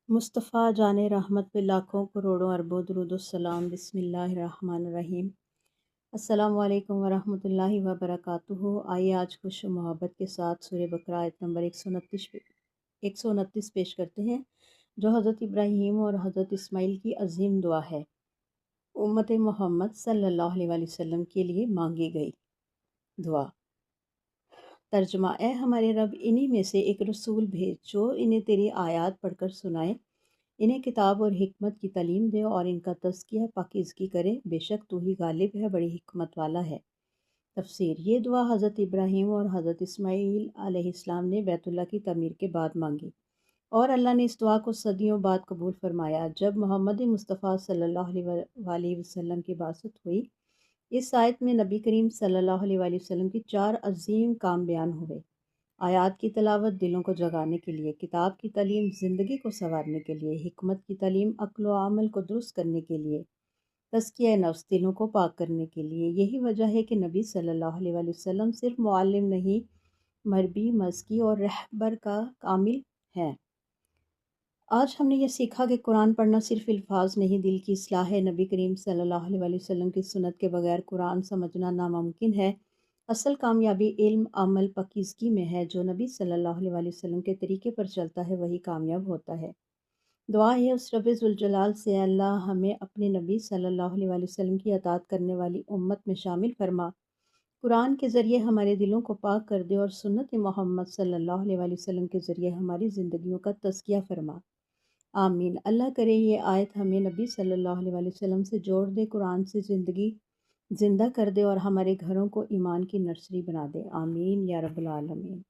मुस्तफ़ा जान रहमत पे लाखों करोड़ों अरबों दुरूदुस्सलाम। बिस्मिल्लाहिर रहमानिर रहीम। अस्सलामु अलैकुम वरहमतुल्लाहि वबरकातुहू। आइए आज खुश मोहब्बत के साथ सूरह बकरा आयत नंबर 129 पेश करते हैं, जो हज़रत इब्राहीम और हज़रत इस्माइल की अजीम दुआ है, उम्मत मोहम्मद सल्लल्लाहु अलैहि वसल्लम के लिए मांगी गई दुआ। तर्जुमा: ए हमारे रब, इन्हीं में से एक रसूल भेज जो इन्हें तेरी आयत पढ़कर सुनाए, इन्हें किताब और हिकमत की तालीम दे और इनका तज़किया पाकीज़गी करे। बेशक तू ही गालिब है, बड़ी हिकमत वाला है। तफसीर: ये दुआ हज़रत इब्राहीम और हज़रत इस्माईल अलैहिस्सलाम ने बैतुल्लाह की तमीर के बाद मांगी और अल्लाह ने इस दुआ को सदियों बाद कबूल फरमाया। जब मोहम्मद मुस्तफ़ा सल्लल्लाहु अलैहि वसल्लम की बासत हुई, इस आयत में नबी करीम सल्लल्लाहु अलैहि वसल्लम की 4 अजीम काम बयान हुए। आयात की तिलावत दिलों को जगाने के लिए, किताब की तालीम ज़िंदगी को संवारने के लिए, हिकमत की तालीम अक्ल व अमल को दुरुस्त करने के लिए, तज़किया नफ्स दिलों को पाक करने के लिए। यही वजह है कि नबी सल्लल्लाहु अलैहि वसल्लम सिर्फ मुअल्लिम नहीं, मरबी, मज़की और रहबर का कामिल है। आज हमने ये सीखा कि कुरान पढ़ना सिर्फ अल्फाज नहीं, दिल की इस्लाह है। नबी करीम सल्लल्लाहु अलैहि वसल्लम की सुन्नत के बगैर कुरान समझना नामुमकिन है। असल कामयाबी इल्म, अमल, पाकीज़गी में है। जो नबी सल्लल्लाहु अलैहि वसल्लम के तरीके पर चलता है वही कामयाब होता है। दुआ है उस रब ज़ुल जलाल से, अल्लाह हमें अपने नबी सल्लल्लाहु अलैहि वसल्लम की अताअत करने वाली उम्मत में शामिल फरमा। कुरान के ज़रिए हमारे दिलों को पाक कर दे और सुन्नत मोहम्मद सल्लल्लाहु अलैहि वसल्लम के ज़रिए हमारी ज़िंदगियों का तज़किया फरमा। आमीन। अल्लाह करे ये आयत हमें नबी सल्लल्लाहु अलैहि वसल्लम से जोड़ दे, कुरान से ज़िंदगी ज़िंदा कर दे और हमारे घरों को ईमान की नर्सरी बना दे। आमीन या रब्बुल आलमीन।